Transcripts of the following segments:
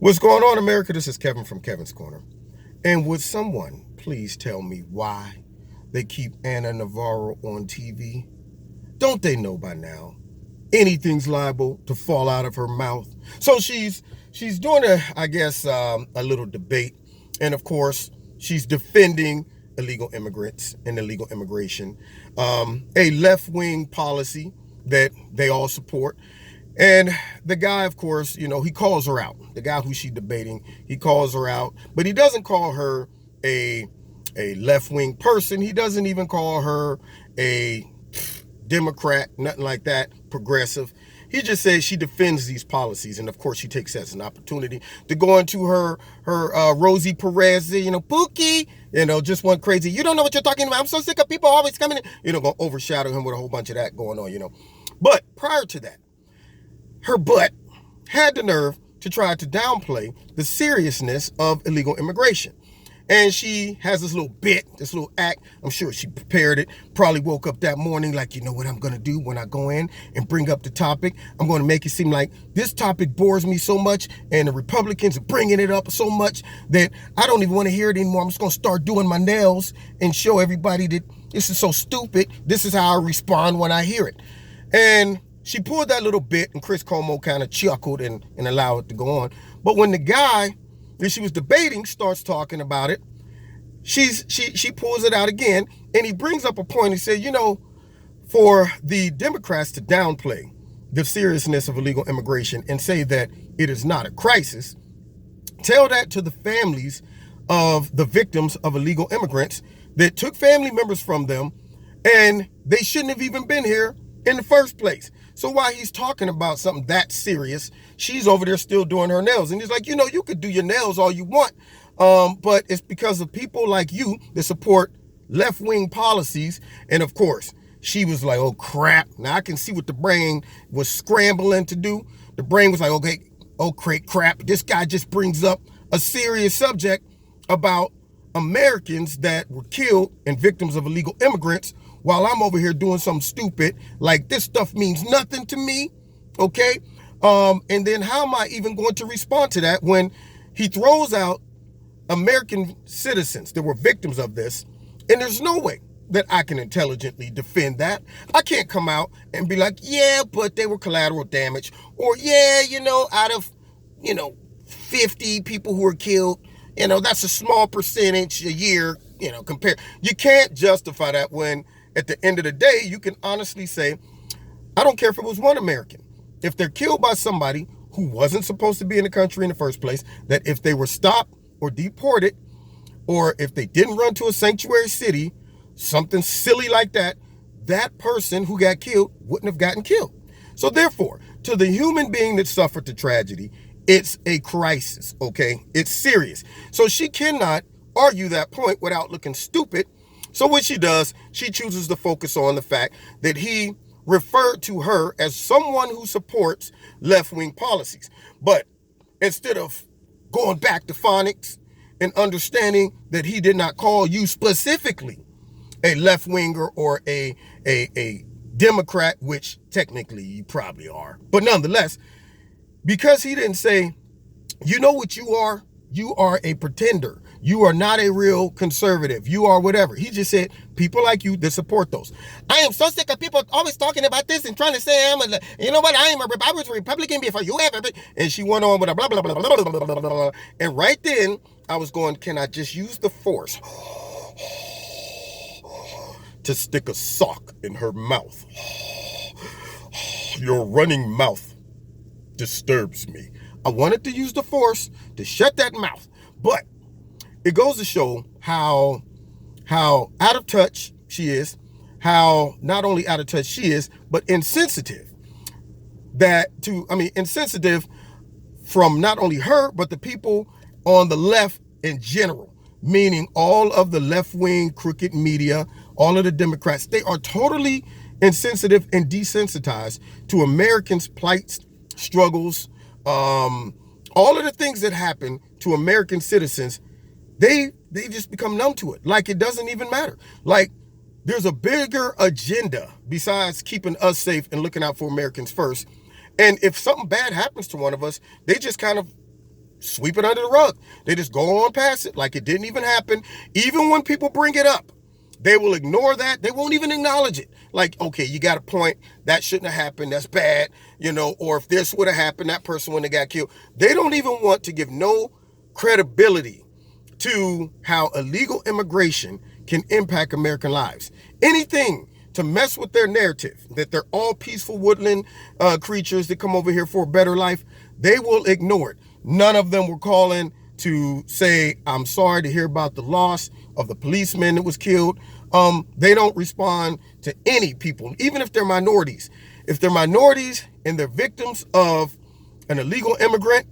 What's going on, America? This is Kevin from Kevin's Corner. And would someone please tell me why they keep Anna Navarro on TV? Don't they know by now anything's liable to fall out of her mouth? So she's doing a little debate, and of course she's defending illegal immigrants and illegal immigration, a left-wing policy that they all support. And the guy, of course, he calls her out. The guy who she's debating, he calls her out, but he doesn't call her a left-wing person. He doesn't even call her a Democrat, nothing like that, progressive. He just says she defends these policies, and of course she takes that as an opportunity to go into her Rosie Perez, Pookie, just one crazy. You don't know what you're talking about. I'm so sick of people always coming in, going to overshadow him with a whole bunch of that going on, But prior to that, her butt had the nerve to try to downplay the seriousness of illegal immigration. And she has this little bit, this little act. I'm sure she prepared it, probably woke up that morning like, you know what I'm going to do when I go in and bring up the topic? I'm going to make it seem like this topic bores me so much and the Republicans are bringing it up so much that I don't even want to hear it anymore. I'm just going to start doing my nails and show everybody that this is so stupid. This is how I respond when I hear it. And she pulled that little bit, and Chris Cuomo kind of chuckled and allowed it to go on. But when the guy that she was debating starts talking about it, she pulls it out again, and he brings up a point. He said, for the Democrats to downplay the seriousness of illegal immigration and say that it is not a crisis, tell that to the families of the victims of illegal immigrants that took family members from them, and they shouldn't have even been here in the first place. So while he's talking about something that serious, she's over there still doing her nails. And he's like, you could do your nails all you want, but it's because of people like you that support left-wing policies. And of course, she was like, oh, crap. Now I can see what the brain was scrambling to do. The brain was like, okay, oh, crap. This guy just brings up a serious subject about Americans that were killed and victims of illegal immigrants, while I'm over here doing something stupid, like this stuff means nothing to me, okay? And then how am I even going to respond to that when he throws out American citizens that were victims of this, and there's no way that I can intelligently defend that. I can't come out and be like, yeah, but they were collateral damage, or yeah, out of, 50 people who were killed, that's a small percentage a year, compared. You can't justify that when at the end of the day, you can honestly say, I don't care if it was one American. If they're killed by somebody who wasn't supposed to be in the country in the first place, that if they were stopped or deported, or if they didn't run to a sanctuary city, something silly like that, that person who got killed wouldn't have gotten killed. So therefore, to the human being that suffered the tragedy, it's a crisis, okay? It's serious. So she cannot argue that point without looking stupid. So what she does, she chooses to focus on the fact that he referred to her as someone who supports left-wing policies. But instead of going back to phonics and understanding that he did not call you specifically a left-winger or a Democrat, which technically you probably are. But nonetheless, because he didn't say, you know what you are? You are a pretender. You are not a real conservative. You are whatever. He just said people like you that support those. I am so sick of people always talking about this and trying to say I was a Republican before you ever. And she went on with a blah, blah, blah, blah, blah, blah, blah, blah. And right then I was going, can I just use the force to stick a sock in her mouth? Your running mouth disturbs me. I wanted to use the force to shut that mouth, but it goes to show how out of touch she is, how not only out of touch she is, but insensitive. Insensitive from not only her, but the people on the left in general, meaning all of the left-wing crooked media, all of the Democrats. They are totally insensitive and desensitized to Americans' plights, struggles, all of the things that happen to American citizens. They just become numb to it. Like it doesn't even matter. Like there's a bigger agenda besides keeping us safe and looking out for Americans first. And if something bad happens to one of us, they just kind of sweep it under the rug. They just go on past it like it didn't even happen. Even when people bring it up, they will ignore that. They won't even acknowledge it. Like, okay, you got a point. That shouldn't have happened. That's bad. Or if this would have happened, that person wouldn't have got killed. They don't even want to give no credibility to how illegal immigration can impact American lives. Anything to mess with their narrative, that they're all peaceful woodland creatures that come over here for a better life, they will ignore it. None of them were calling to say, I'm sorry to hear about the loss of the policeman that was killed. They don't respond to any people, even if they're minorities. If they're minorities and they're victims of an illegal immigrant,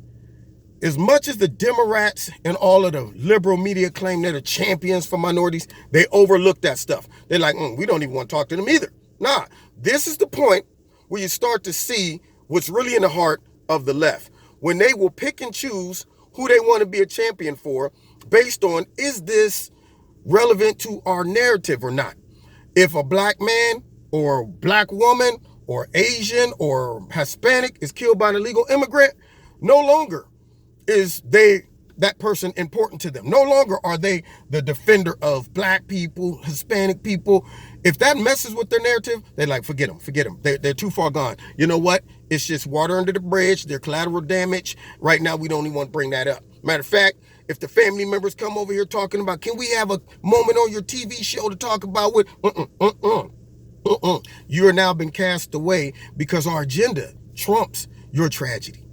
as much as the Democrats and all of the liberal media claim they're the champions for minorities, they overlook that stuff. They're like, we don't even want to talk to them either. Nah, this is the point where you start to see what's really in the heart of the left. When they will pick and choose who they want to be a champion for based on, is this relevant to our narrative or not? If a black man or black woman or Asian or Hispanic is killed by an illegal immigrant, no longer is that person important to them. No longer are they the defender of black people, Hispanic people. If that messes with their narrative, they're like, forget them. They're too far gone. You know what? It's just water under the bridge. They're collateral damage. Right now, we don't even want to bring that up. Matter of fact, if the family members come over here talking about, can we have a moment on your TV show to talk about what? You are now been cast away because our agenda trumps your tragedy.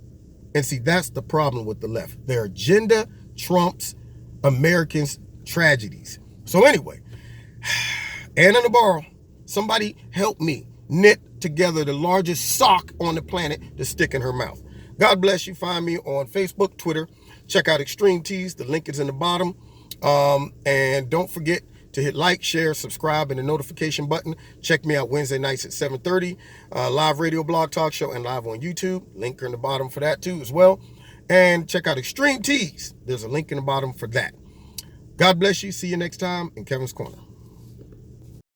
And see, that's the problem with the left. Their agenda trumps Americans' tragedies. So anyway, Anna Navarro, somebody help me knit together the largest sock on the planet to stick in her mouth. God bless you. Find me on Facebook, Twitter. Check out Extreme Tees. The link is in the bottom. And don't forget to hit like, share, subscribe, and the notification button. Check me out Wednesday nights at 7:30. Live radio, blog, talk show, and live on YouTube. Link in the bottom for that too as well. And check out Extreme Tees. There's a link in the bottom for that. God bless you. See you next time in Kevin's Corner.